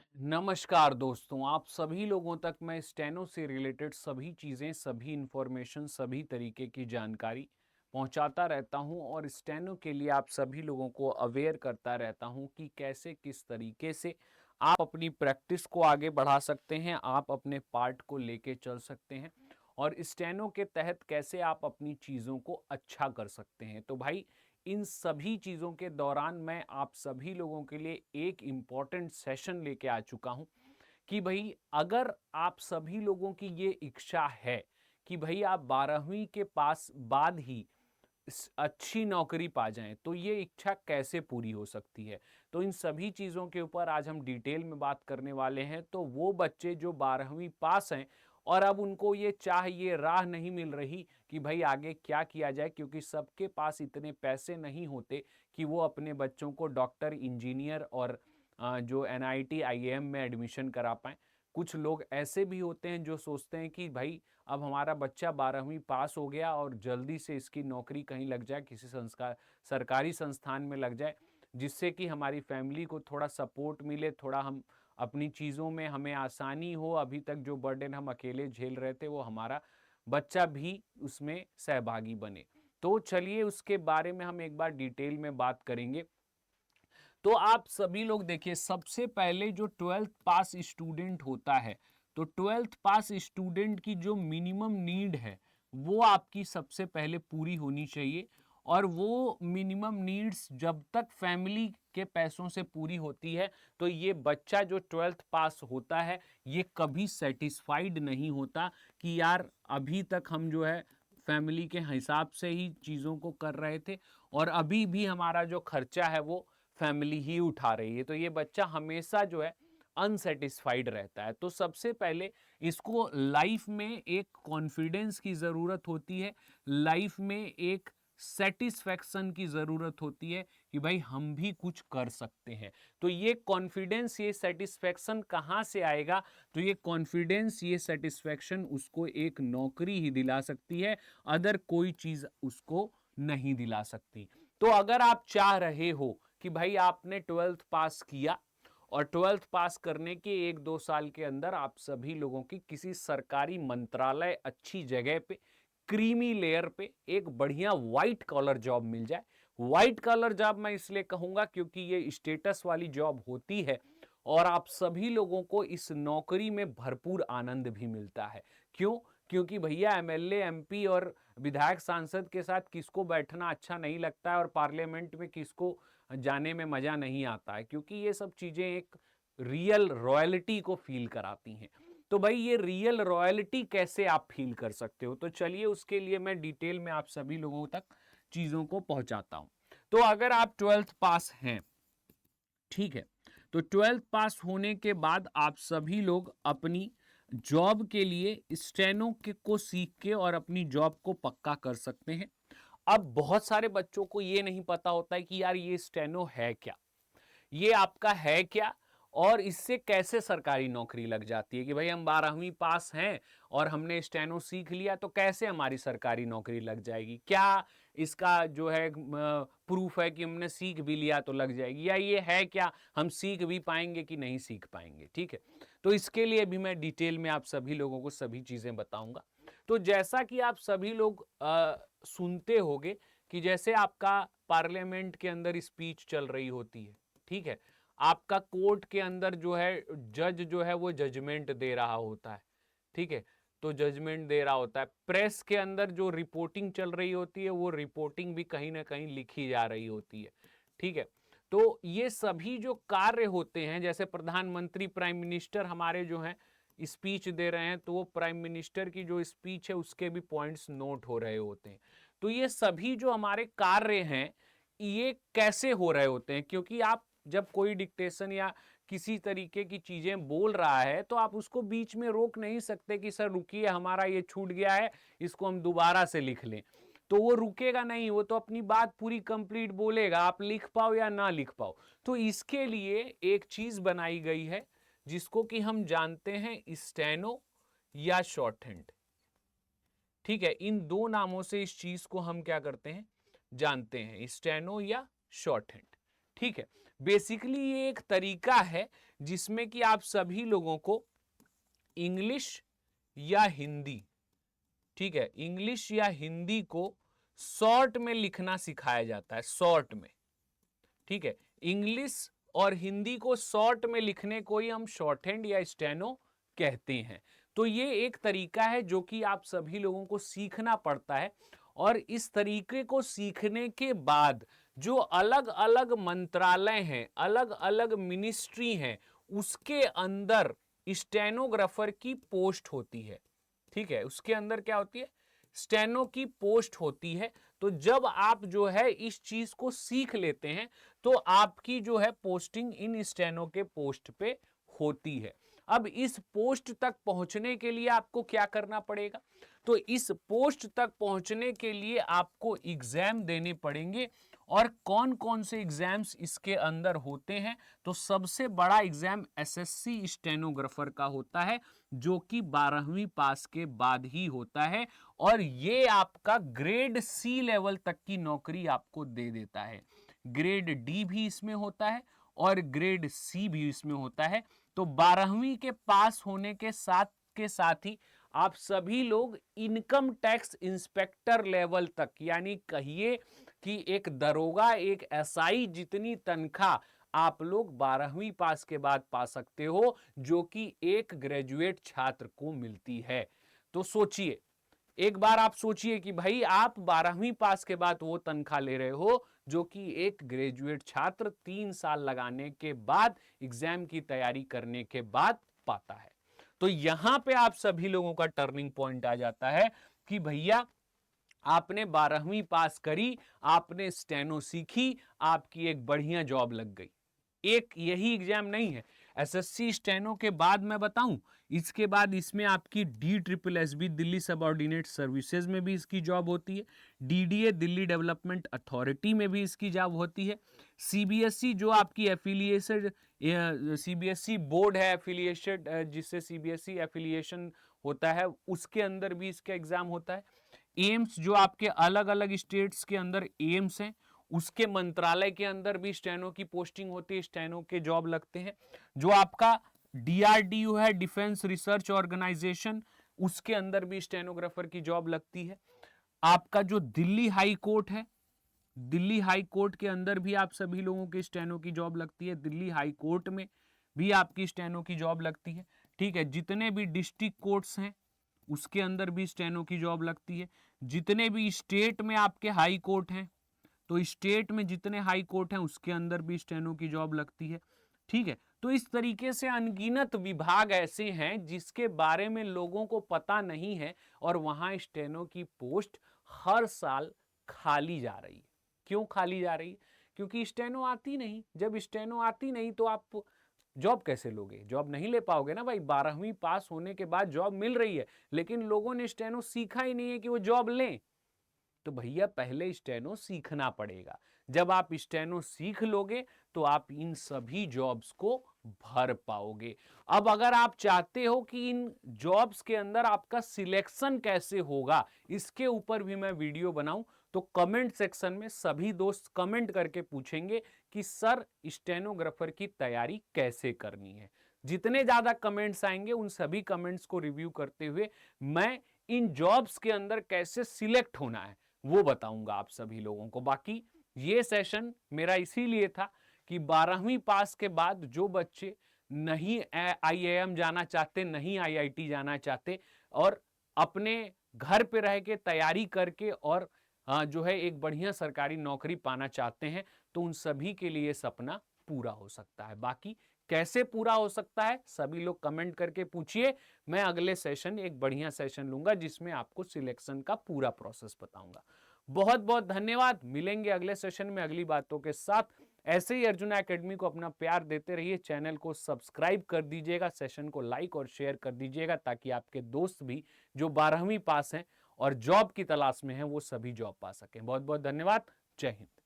नमस्कार दोस्तों, आप सभी लोगों तक मैं स्टेनो से रिलेटेड सभी चीज़ें, सभी इन्फॉर्मेशन, सभी तरीके की जानकारी पहुंचाता रहता हूं और स्टेनो के लिए आप सभी लोगों को अवेयर करता रहता हूं कि कैसे किस तरीके से आप अपनी प्रैक्टिस को आगे बढ़ा सकते हैं, आप अपने पार्ट को लेके चल सकते हैं और स्टेनो के तहत कैसे आप अपनी चीज़ों को अच्छा कर सकते हैं। तो भाई इन सभी चीज़ों के दौरान मैं आप सभी लोगों के लिए एक इम्पॉर्टेंट सेशन लेके आ चुका हूं कि भाई अगर आप सभी लोगों की ये इच्छा है कि भाई आप 12वीं के पास बाद ही अच्छी नौकरी पा जाएं, तो ये इच्छा कैसे पूरी हो सकती है। तो इन सभी चीज़ों के ऊपर आज हम डिटेल में बात करने वाले हैं। तो वो बच्चे जो 12वीं पास हैं और अब उनको ये चाह, ये राह नहीं मिल रही कि भाई आगे क्या किया जाए, क्योंकि सबके पास इतने पैसे नहीं होते कि वो अपने बच्चों को डॉक्टर, इंजीनियर और जो एनआईटी आईआईएम में एडमिशन करा पाएं। कुछ लोग ऐसे भी होते हैं जो सोचते हैं कि भाई अब हमारा बच्चा 12वीं पास हो गया और जल्दी से इसकी नौकरी कहीं लग जाए, किसी संस्कार सरकारी संस्थान में लग जाए, जिससे कि हमारी फैमिली को थोड़ा सपोर्ट मिले, थोड़ा हम अपनी चीज़ों में हमें आसानी हो। अभी तक जो बर्डन हम अकेले झेल रहे थे वो हमारा बच्चा भी उसमें सहभागी बने। तो चलिए उसके बारे में हम एक बार डिटेल में बात करेंगे। तो आप सभी लोग देखिए, सबसे पहले जो 12th पास स्टूडेंट होता है, तो 12th पास स्टूडेंट की जो मिनिमम नीड है वो आपकी सबसे पहले पूरी होनी चाहिए। और वो मिनिमम नीड्स जब तक फैमिली के पैसों से पूरी होती है, तो ये बच्चा जो 12th पास होता है ये कभी सेटिस्फाइड नहीं होता कि यार अभी तक हम जो है फैमिली के हिसाब से ही चीज़ों को कर रहे थे और अभी भी हमारा जो खर्चा है वो फैमिली ही उठा रही है। तो ये बच्चा हमेशा जो है अनसेटिस्फाइड रहता है। तो सबसे पहले इसको लाइफ में एक कॉन्फिडेंस की ज़रूरत होती है, लाइफ में एक सेटिस्फैक्शन की ज़रूरत होती है कि भाई हम भी कुछ कर सकते हैं। तो ये कॉन्फिडेंस, ये सेटिस्फैक्शन कहाँ से आएगा? तो ये कॉन्फिडेंस, ये सेटिस्फैक्शन उसको एक नौकरी ही दिला सकती है, अदर कोई चीज़ उसको नहीं दिला सकती। तो अगर आप चाह रहे हो कि भाई आपने 12th पास किया और 12th पास करने के 1-2 साल के अंदर आप सभी लोगों की किसी सरकारी मंत्रालय, अच्छी जगह पे, क्रीमी लेयर पे एक बढ़िया व्हाइट कॉलर जॉब मिल जाए। व्हाइट कॉलर जॉब मैं इसलिए कहूंगा क्योंकि ये स्टेटस वाली जॉब होती है और आप सभी लोगों को इस नौकरी में भरपूर आनंद भी मिलता है। क्यों? क्योंकि भैया एमएलए, एमपी और विधायक, सांसद के साथ किसको बैठना अच्छा नहीं लगता है और पार्लियामेंट में किसको जाने में मजा नहीं आता है, क्योंकि ये सब चीजें एक रियल रॉयल्टी को फील कराती हैं। तो भाई ये रियल रॉयल्टी कैसे आप फील कर सकते हो? तो चलिए उसके लिए मैं डिटेल में आप सभी लोगों तक चीजों को पहुंचाता हूं। तो अगर आप 12th पास हैं, ठीक है, तो 12th पास होने के बाद आप सभी लोग अपनी जॉब के लिए स्टेनो के को सीख के और अपनी जॉब को पक्का कर सकते हैं। अब बहुत सारे बच्चों को ये नहीं पता होता है कि यार ये स्टेनो है क्या, ये आपका है क्या और इससे कैसे सरकारी नौकरी लग जाती है। कि भाई हम 12वीं पास हैं और हमने स्टेनो सीख लिया तो कैसे हमारी सरकारी नौकरी लग जाएगी? क्या इसका जो है प्रूफ है कि हमने सीख भी लिया तो लग जाएगी, या ये है क्या, हम सीख भी पाएंगे कि नहीं सीख पाएंगे? ठीक है, तो इसके लिए भी मैं डिटेल में आप सभी लोगों को सभी चीजें बताऊंगा। तो जैसा कि आप सभी लोग सुनते होंगे कि जैसे आपका पार्लियामेंट के अंदर स्पीच चल रही होती है, ठीक है, आपका कोर्ट के अंदर जो है जज जो है वो जजमेंट दे रहा होता है, ठीक है, तो जजमेंट दे रहा होता है। प्रेस के अंदर जो रिपोर्टिंग चल रही होती है वो रिपोर्टिंग भी कहीं ना कहीं लिखी जा रही होती है, ठीक है। तो ये सभी जो कार्य होते हैं, जैसे प्रधानमंत्री, प्राइम मिनिस्टर हमारे जो हैं स्पीच दे रहे हैं, तो वो प्राइम मिनिस्टर की जो स्पीच है उसके भी पॉइंट्स नोट हो रहे होते हैं। तो ये सभी जो हमारे कार्य हैं ये कैसे हो रहे होते हैं? क्योंकि आप जब कोई डिक्टेशन या किसी तरीके की चीजें बोल रहा है तो आप उसको बीच में रोक नहीं सकते कि सर रुकिए, हमारा ये छूट गया है, इसको हम दोबारा से लिख लें। तो वो रुकेगा नहीं, वो तो अपनी बात पूरी कंप्लीट बोलेगा, आप लिख पाओ या ना लिख पाओ। तो इसके लिए एक चीज बनाई गई है जिसको कि हम जानते हैं स्टेनो या शॉर्ट हैंड, ठीक है। इन दो नामों से इस चीज को हम क्या करते हैं, जानते हैं, स्टेनो या शॉर्ट हैंड, ठीक है। बेसिकली ये एक तरीका है जिसमें कि आप सभी लोगों को इंग्लिश या हिंदी, ठीक है, इंग्लिश या हिंदी को शॉर्ट में लिखना सिखाया जाता है, शॉर्ट में, ठीक है। इंग्लिश और हिंदी को शॉर्ट में लिखने को ही हम शॉर्ट हैंड या स्टेनो कहते हैं। तो ये एक तरीका है जो कि आप सभी लोगों को सीखना पड़ता है, और इस तरीके को सीखने के बाद जो अलग अलग मंत्रालय हैं, अलग अलग मिनिस्ट्री हैं, उसके अंदर स्टेनोग्राफर की पोस्ट होती है, ठीक है। उसके अंदर क्या होती है, स्टेनो की पोस्ट होती है। तो जब आप जो है इस चीज को सीख लेते हैं तो आपकी जो है पोस्टिंग इन स्टेनो के पोस्ट पे होती है। अब इस पोस्ट तक पहुंचने के लिए आपको क्या करना पड़ेगा, तो इस पोस्ट तक पहुंचने के लिए आपको एग्जाम देने पड़ेंगे। और कौन कौन से एग्जाम्स इसके अंदर होते हैं, तो सबसे बड़ा एग्जाम एसएससी स्टेनोग्राफर का होता है, जो कि 12वीं पास के बाद ही होता है, और ये आपका ग्रेड सी लेवल तक की नौकरी आपको दे देता है। ग्रेड डी भी इसमें होता है और ग्रेड सी भी इसमें होता है। तो 12वीं के पास होने के साथ ही आप सभी लोग इनकम टैक्स इंस्पेक्टर लेवल तक, यानी कहिए कि एक दरोगा, एक एसआई जितनी तनख्वाह आप लोग 12वीं पास के बाद पा सकते हो, जो कि एक ग्रेजुएट छात्र को मिलती है। तो सोचिए, एक बार आप सोचिए कि भाई आप 12वीं पास के बाद वो तनख्वाह ले रहे हो जो कि एक ग्रेजुएट छात्र 3 साल लगाने के बाद, एग्जाम की तैयारी करने के बाद पाता है। तो यहां पे आप सभी लोगों का टर्निंग पॉइंट आ जाता है कि भैया आपने 12वीं पास करी, आपने स्टेनो सीखी, आपकी एक बढ़िया जॉब लग गई। एक यही एग्जाम नहीं है, एसएससी स्टेनो के बाद मैं बताऊं, इसके बाद इसमें आपकी DSSB दिल्ली सबऑर्डिनेट सर्विसेज में भी इसकी जॉब होती है, DDA दिल्ली डेवलपमेंट अथॉरिटी में भी इसकी जॉब होती है, CBSE जो आपकी एफिलिएटेड CBSE बोर्ड है, एफिलिएटेड जिससे CBSE एफिलिएशन होता है, उसके अंदर भी इसका एग्जाम होता है। एम्स जो आपके अलग अलग स्टेट्स के अंदर एम्स हैं, उसके मंत्रालय के अंदर भी स्टेनो की पोस्टिंग होती है, स्टेनो के जॉब लगते हैं। जो आपका DRDO है, डिफेंस रिसर्च ऑर्गेनाइजेशन, उसके अंदर भी स्टेनोग्राफर की जॉब लगती है। आपका जो दिल्ली हाई कोर्ट है, दिल्ली हाई कोर्ट के अंदर भी आप सभी लोगों की स्टेनो की जॉब लगती है, दिल्ली हाई कोर्ट में भी आपकी स्टेनो की जॉब लगती है, ठीक है। जितने भी डिस्ट्रिक्ट कोर्ट्स हैं उसके अंदर भी स्टेनो की जॉब लगती है। जितने भी स्टेट में आपके हाई कोर्ट हैं, तो स्टेट में जितने हाई कोर्ट हैं उसके अंदर भी स्टेनो की जॉब लगती है, ठीक है। तो इस तरीके से अनगिनत विभाग ऐसे हैं जिसके बारे में लोगों को पता नहीं है, और वहां स्टेनो की पोस्ट हर साल खाली जा रही है। क्यों खाली जा रही है, क्योंकि स्टेनो आती नहीं। जब स्टेनो आती नहीं तो आप जॉब कैसे लोगे, जॉब नहीं ले पाओगे ना भाई। 12वीं पास होने के बाद जॉब मिल रही है, लेकिन लोगों ने स्टेनो सीखा ही नहीं है कि वो जॉब लें। तो भैया पहले स्टेनो सीखना पड़ेगा। जब आप स्टेनो सीख लोगे तो आप इन सभी जॉब्स को भर पाओगे। अब अगर आप चाहते हो कि इन जॉब्स के अंदर आपका सिलेक्शन कैसे होगा, इसके ऊपर भी मैं वीडियो बनाऊं, तो कमेंट सेक्शन में सभी दोस्त कमेंट करके पूछेंगे कि सर स्टेनोग्राफर की तैयारी कैसे करनी है। जितने ज्यादा कमेंट्स आएंगे उन सभी कमेंट्स को रिव्यू करते हुए मैं इन जॉब्स के अंदर कैसे सिलेक्ट होना है वो बताऊंगा आप सभी लोगों को। बाकी ये सेशन मेरा इसीलिए था कि 12वीं पास के बाद जो बच्चे नहीं IIM जाना चाहते, नहीं IIT जाना चाहते, और अपने घर पे रह के तैयारी करके और जो है एक बढ़िया सरकारी नौकरी पाना चाहते हैं, तो उन सभी के लिए सपना पूरा हो सकता है। बाकी कैसे पूरा हो सकता है सभी लोग कमेंट करके पूछिए। मैं अगले सेशन एक बढ़िया सेशन लूंगा जिसमें आपको सिलेक्शन का पूरा प्रोसेस बताऊंगा। बहुत बहुत धन्यवाद। मिलेंगे अगले सेशन में अगली बातों के साथ। ऐसे ही अर्जुना एकेडमी को अपना प्यार देते रहिए। चैनल को सब्सक्राइब कर दीजिएगा, सेशन को लाइक और शेयर कर दीजिएगा, ताकि आपके दोस्त भी जो 12वीं पास हैं और जॉब की तलाश में हैं वो सभी जॉब पा सकें। बहुत बहुत धन्यवाद। जय हिंद।